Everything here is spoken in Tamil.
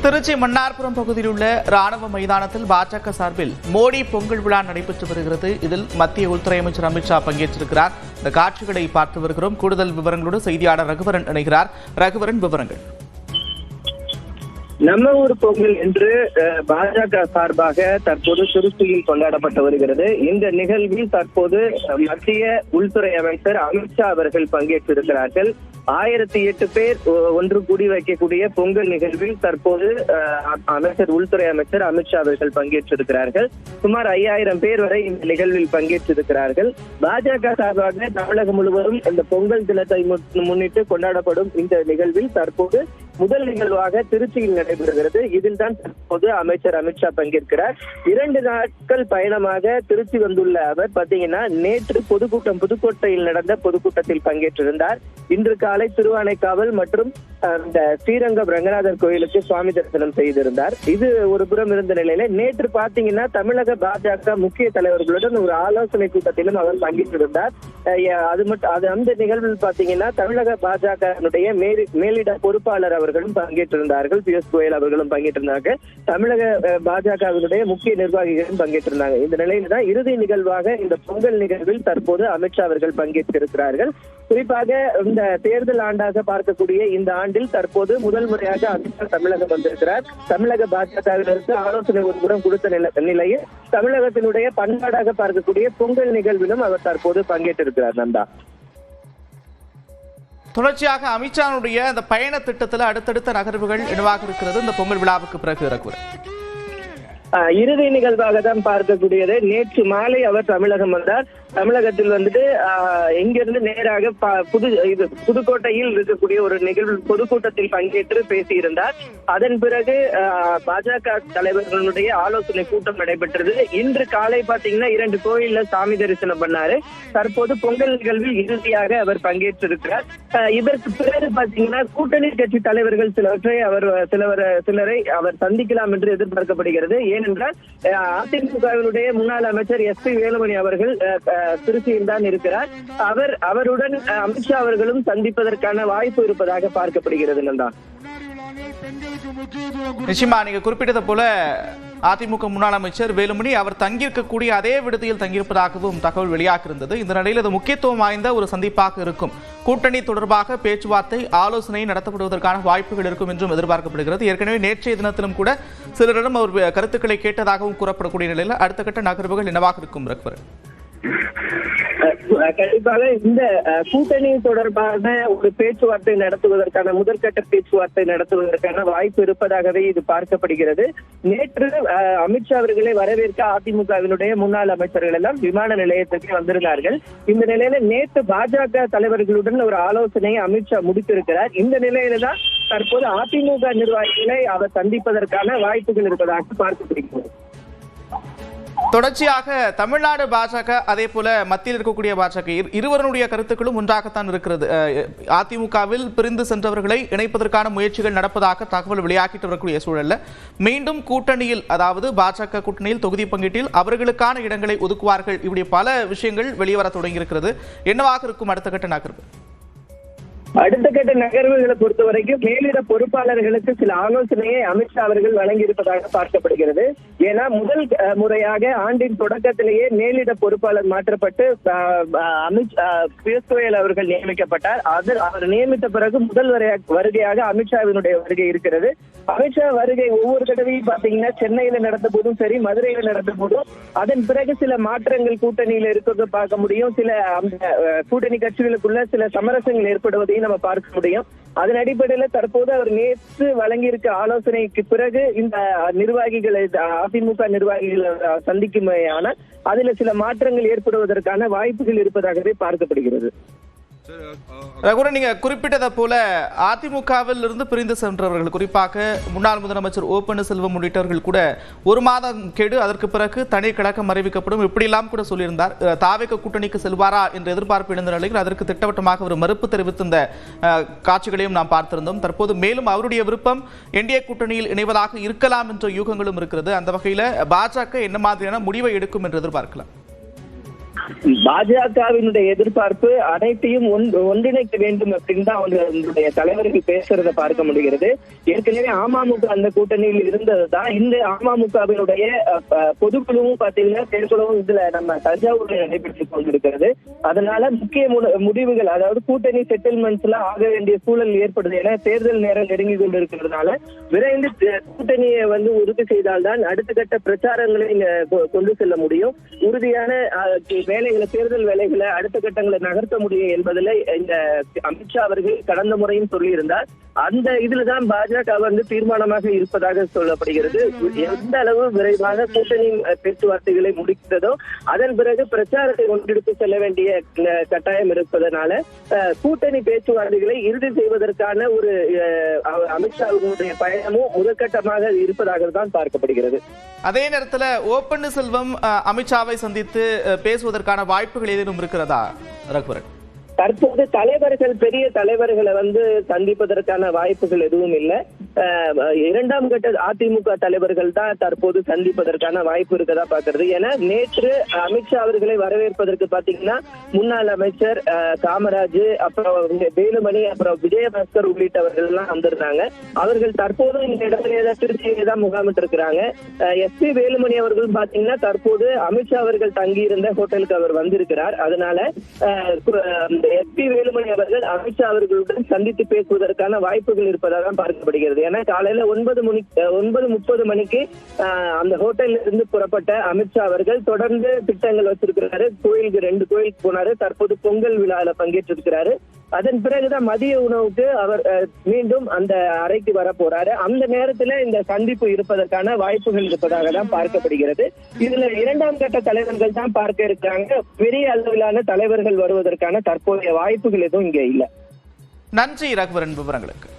திருச்சி மன்னார்புரம் பகுதியில் உள்ள ராணுவ மைதானத்தில் பாஜக சார்பில் மோடி பொங்கல் விழா நடைபெற்று வருகிறது. இதில் மத்திய உள்துறை அமைச்சர் அமித்ஷா பங்கேற்றிருக்கிறார். இந்த காட்சிகளை பார்த்து வருகிறோம். கூடுதல் விவரங்களோடு செய்தியாளர் ரகுவரன் இணைகிறார். ரகுவரன், விவரங்கள். நம்ம ஊர் பொங்கல் என்று பாஜக சார்பாக தற்போது திருச்சியில் கொண்டாடப்பட்டு வருகிறது. இந்த நிகழ்வில் தற்போது மத்திய உள்துறை அமைச்சர் அமித்ஷா அவர்கள் பங்கேற்றிருக்கிறார்கள். 1008 பேர் ஒன்று கூடி வைக்கக்கூடிய பொங்கல் நிகழ்வில் தற்போது உள்துறை அமைச்சர் அமித்ஷா அவர்கள் பங்கேற்றிருக்கிறார்கள். சுமார் 5000 பேர் வரை இந்த நிகழ்வில் பங்கேற்றிருக்கிறார்கள். பாஜக சார்பாக தமிழகம் முழுவதும் இந்த பொங்கல் தினத்தை முன்னிட்டு கொண்டாடப்படும் இந்த நிகழ்வில் தற்போது முதல் நிகழ்வாக திருச்சியில் நடைபெறுகிறது. இதில் தான் தற்போது அமைச்சர் அமித்ஷா பங்கேற்கிறார். 2 நாட்கள் பயணமாக திருச்சி வந்துள்ள அவர் பாத்தீங்கன்னா நேற்று பொதுக்கூட்டம் புதுக்கோட்டையில் நடந்த பொதுக்கூட்டத்தில் பங்கேற்றிருந்தார். இன்று காலை திருவானைக்காவல் மற்றும் இந்த ஸ்ரீரங்கம் ரங்கநாதர் கோயிலுக்கு சுவாமி தரிசனம் செய்திருந்தார். இது ஒரு புறம் இருந்த நிலையில நேற்று பாத்தீங்கன்னா தமிழக பாஜக முக்கிய தலைவர்களுடன் ஒரு ஆலோசனை கூட்டத்திலும் அவர் பங்கேற்றிருந்தார். அந்த நிகழ்வில் பாத்தீங்கன்னா தமிழக பாஜக மேலிட பொறுப்பாளர் அவர்களும் பங்கேற்றிருந்தார்கள். பியூஷ் கோயல் அவர்களும் பங்கேற்றிருந்தார்கள். தமிழக பாஜகவினுடைய முக்கிய நிர்வாகிகளும் பங்கேற்றிருந்தாங்க. இந்த நிலையில தான் இறுதி நிகழ்வாக இந்த பொங்கல் நிகழ்வில் தற்போது அமித்ஷா அவர்கள் பங்கேற்றிருக்கிறார்கள். குறிப்பாக இந்த தேர்தல் ஆண்டாக பார்க்கக்கூடிய இந்த ஆண்டில் தற்போது முதல் முறையாக அமித்ஷா தமிழகம் வந்திருக்கிறார். தமிழக பாஜகவினருக்கு ஆலோசனை ஒருபுறம் கொடுத்த நிலையில் தமிழகத்தினுடைய பண்பாடாக பார்க்கக்கூடிய பொங்கல் நிகழ்விலும் அவர் தற்போது பங்கேற்றிருக்கிறார். நந்தா, தொடர்ச்சியாக அமித்ஷாவுடைய இந்த பயண திட்டத்தில் அடுத்தடுத்த நகர்வுகள் என்னவாக இருக்கிறது இந்த பொங்கல் விழாவுக்கு பிறகு? இறுதி நிகழ்வாக தான் பார்க்கக்கூடியது. நேற்று மாலை அவர் தமிழகம் வந்தார். தமிழகத்தில் வந்துட்டு இங்கிருந்து நேராக புதுக்கோட்டையில் இருக்கக்கூடிய ஒரு நிகழ்வு பொதுக்கூட்டத்தில் பங்கேற்று பேசியிருந்தார். அதன் பிறகு பாஜக தலைவர்களுடைய ஆலோசனை கூட்டம் நடைபெற்றது. இன்று காலை பாத்தீங்கன்னா 2 கோயில்ல சாமி தரிசனம் பண்ணாரு. தற்போது பொங்கல் நிகழ்வில் இறுதியாக அவர் பங்கேற்றிருக்கிறார். இதற்கு பிறகு பாத்தீங்கன்னா கூட்டணி கட்சி தலைவர்கள் சிலரை அவர் சந்திக்கலாம் என்று எதிர்பார்க்கப்படுகிறது. ஏனென்றால் அதிமுகவினுடைய முன்னாள் அமைச்சர் SP வேலுமணி அவர்கள் திருச்சியில் தான் இருக்கிறார். அவருடன் அமித்ஷா அவர்களும் சந்திப்பதற்கான வாய்ப்பு இருப்பதாக பார்க்கப்படுகிறது. நந்தா, நிச்சயமா நீங்க குறிப்பிட்டது போல அதிமுக முன்னாள் அமைச்சர் வேலுமணி அவர் தங்கியிருக்கக்கூடிய அதே விடுதியில் தங்கியிருப்பதாகவும் தகவல் வெளியாகியிருந்தது. இந்த நிலையில் இது முக்கியத்துவம் வாய்ந்த ஒரு சந்திப்பாக இருக்கும். கூட்டணி தொடர்பாக பேச்சுவார்த்தை ஆலோசனை நடத்தப்படுவதற்கான வாய்ப்புகள் இருக்கும் என்றும் எதிர்பார்க்கப்படுகிறது. ஏற்கனவே நேற்றைய தினத்திலும் கூட சிலரிடம் அவர் கருத்துக்களை கேட்டதாகவும் கூறப்படக்கூடிய நிலையில் அடுத்த கட்ட நகர்வுகள் என்னவாக இருக்கும்? ரகுவரன், கண்டிப்பாக இந்த கூட்டணி தொடர்பான ஒரு பேச்சுவார்த்தை நடத்துவதற்கான முதற்கட்ட பேச்சுவார்த்தை நடத்துவதற்கான வாய்ப்பு இருப்பதாகவே இது பார்க்கப்படுகிறது. நேற்று அமித்ஷா அவர்களை வரவேற்க அதிமுகவினுடைய முன்னாள் அமைச்சர்கள் எல்லாம் விமான நிலையத்திற்கு வந்திருந்தார்கள். இந்த நிலையில நேற்று பாஜக தலைவர்களுடன் ஒரு ஆலோசனையை அமித்ஷா முடித்திருக்கிறார். இந்த நிலையில தான் தற்போது அதிமுக நிர்வாகிகளை அவர் சந்திப்பதற்கான வாய்ப்புகள் இருப்பதாக பார்க்கப்படுகிறது. தொடர்ச்சியாக தமிழ்நாடு பாஜக அதே போல மத்தியில் இருக்கக்கூடிய பாஜக இருவருடைய கருத்துக்களும் ஒன்றாகத்தான் இருக்கிறது. அதிமுகவில் பிரிந்து சென்றவர்களை இணைப்பதற்கான முயற்சிகள் நடப்பதாக தகவல் வெளியாகிட்டு வரக்கூடிய சூழல்ல மீண்டும் கூட்டணியில், அதாவது பாஜக கூட்டணியில் தொகுதி பங்கீட்டில் அவர்களுக்கான இடங்களை ஒதுக்குவார்கள். இப்படி பல விஷயங்கள் வெளிவர தொடங்கியிருக்கிறது. என்னவாக இருக்கும் அடுத்த கட்ட நகர்வு? அடுத்த கட்ட நகர்வுகளை பொறுத்த வரைக்கும் மேலிட பொறுப்பாளர்களுக்கு சில ஆலோசனையை அமித்ஷா அவர்கள் வழங்கியிருப்பதாக பார்க்கப்படுகிறது. ஏன்னா முதல் முறையாக ஆண்டின் தொடக்கத்திலேயே மேலிட பொறுப்பாளர் மாற்றப்பட்டு பியூஷ் கோயல் அவர்கள் நியமிக்கப்பட்டார். அவர் நியமித்த பிறகு முதல் வருகையாக அமித்ஷாவினுடைய வருகை இருக்கிறது. அமித்ஷா வருகை ஒவ்வொரு தடவையும் பாத்தீங்கன்னா சென்னையில நடந்த போதும் சரி, மதுரையில நடந்த போதும் அதன் பிறகு சில மாற்றங்கள் கூட்டணியில இருக்கிறத பார்க்க முடியும். சில கூட்டணி கட்சிகளுக்குள்ள சில சமரசங்கள் ஏற்படுவதையும் நம்ம பார்க்க முடியும். அதன் அடிப்படையில் தற்போது அவர் நேற்று வழங்கியிருக்க ஆலோசனைக்கு பிறகு இந்த நிர்வாகிகளை அதிமுக நிர்வாகிகளை சந்திக்குமையானால் அதில் சில மாற்றங்கள் ஏற்படுவதற்கான வாய்ப்புகள் இருப்பதாகவே பார்க்கப்படுகிறது. ரகுவரன், நீங்க குறிப்பிட்டதை போல அதிமுகவில் இருந்து பிரிந்து சென்றவர்கள், குறிப்பாக முன்னாள் முதலமைச்சர் ஓ பன்னீர்செல்வம் உள்ளிட்டவர்கள் கூட 1 மாதம் கெடு அதற்கு பிறகு தனி கழகம் அறிவிக்கப்படும் இப்படியெல்லாம் கூட சொல்லியிருந்தார். தாவேக கூட்டணிக்கு செல்வாரா என்ற எதிர்பார்ப்பு எழுந்த நிலையில் அதற்கு திட்டவட்டமாக ஒரு மறுப்பு தெரிவித்திருந்த காட்சிகளையும் நாம் பார்த்திருந்தோம். தற்போது மேலும் அவருடைய விருப்பம் என்டிஏ கூட்டணியில் இணைவதாக இருக்கலாம் என்ற யூகங்களும் இருக்கிறது. அந்த வகையில் பாஜக என்ன மாதிரியான முடிவை எடுக்கும் என்று எதிர்பார்க்கலாம்? பாஜகவினுடைய எதிர்பார்ப்பு அனைத்தையும் ஒன்றிணைக்க வேண்டும் அப்படின்னு தான் அவங்களுடைய தலைவர்கள் பேசுறத பார்க்க முடிகிறது. ஏற்கனவே அமமுக அந்த கூட்டணியில் இருந்ததுதான். இந்த அமமுகவினுடைய பொதுக்குழுவும் பாத்தீங்கன்னா செயற்குழுவும் இதுல நம்ம தஞ்சாவூர்ல நடைபெற்றுக் கொண்டிருக்கிறது. அதனால முக்கிய முடிவுகள், அதாவது கூட்டணி செட்டில்மெண்ட்ஸ்ல ஆக வேண்டிய சூழல் ஏற்படுது. ஏன்னா தேர்தல் நேரம் நெருங்கி கொண்டிருக்கிறதுனால விரைந்து கூட்டணியை உறுதி செய்தால்தான் அடுத்த கட்ட பிரச்சாரங்களை கொண்டு செல்ல முடியும். உறுதியான வேலைகளை, தேர்தல் வேலைகளை அடுத்த கட்டங்களை நகர்த்த முடியும் என்பதில் இந்த அமித்ஷா அவர்கள் கடந்த முறையும் சொல்லியிருந்தார். அந்த இதுலதான் பாஜக தீர்மானமாக இருப்பதாக சொல்லப்படுகிறது. எந்த அளவு விரைவாக கூட்டணி பேச்சுவார்த்தைகளை முடிக்கிறதோ அதன் பிறகு பிரச்சாரத்தை ஒன்றெடுத்து செல்ல வேண்டிய கட்டாயம் இருப்பதனால கூட்டணி பேச்சுவார்த்தைகளை இறுதி செய்வதற்கான ஒரு அமித்ஷாவுடைய பயணமும் முதற்கட்டமாக இருப்பதாக தான் பார்க்கப்படுகிறது. அதே நேரத்தில் ஓ பன்னீர்செல்வம் அமித்ஷாவை சந்தித்து பேசுவதற்கான வாய்ப்புகள் ஏதேனும் இருக்கிறதா ரகுவரன்? தற்போது தலைவர்கள், பெரிய தலைவர்களை சந்திப்பதற்கான வாய்ப்புகள் எதுவும் இல்லை. இரண்டாம் கட்ட அதிமுக தலைவர்கள் தான் தற்போது சந்திப்பதற்கான வாய்ப்பு இருக்கதா பாக்குறது. ஏன்னா நேற்று அமித்ஷா அவர்களை வரவேற்பதற்கு பாத்தீங்கன்னா முன்னாள் அமைச்சர் காமராஜ், அப்புறம் வேலுமணி, அப்புறம் விஜயபாஸ்கர் உள்ளிட்டவர்கள் எல்லாம் வந்திருந்தாங்க. அவர்கள் தற்போது இந்த இடத்துல திருச்சியிலே தான் முகாமிட்டு இருக்கிறாங்க. SP வேலுமணி அவர்கள் பாத்தீங்கன்னா தற்போது அமித்ஷா அவர்கள் தங்கி இருந்த ஹோட்டலுக்கு அவர் வந்திருக்கிறார். அதனால SP வேலுமணி அவர்கள் அமித்ஷா அவர்களுடன் சந்தித்து பேசுவதற்கான வாய்ப்புகள் இருப்பதாக பார்க்கப்படுகிறது. ஏன்னா காலையில 9:30 மணிக்கு அந்த ஹோட்டல்ல இருந்து புறப்பட்ட அமித்ஷா அவர்கள் தொடர்ந்து திட்டங்கள் வச்சிருக்கிறாரு. கோயிலுக்கு 2 கோயிலுக்கு போனாரு. தற்போது பொங்கல் விழாவில் பங்கேற்றிருக்கிறாரு. அதன் பிறகுதான் மதிய உணவுக்கு அவர் மீண்டும் அந்த அறைக்கு வர போறாரு. அந்த நேரத்துல இந்த சந்திப்பு இருப்பதற்கான வாய்ப்புகள் இருப்பதாக தான் பார்க்கப்படுகிறது. இதுல இரண்டாம் கட்ட தலைவர்கள் தான் பார்க்க இருக்காங்க. பெரிய அளவிலான தலைவர்கள் வருவதற்கான தற்போதைய வாய்ப்புகள் எதுவும் இங்க இல்லை. நன்றி ரகுவரன் விவரங்களுக்கு.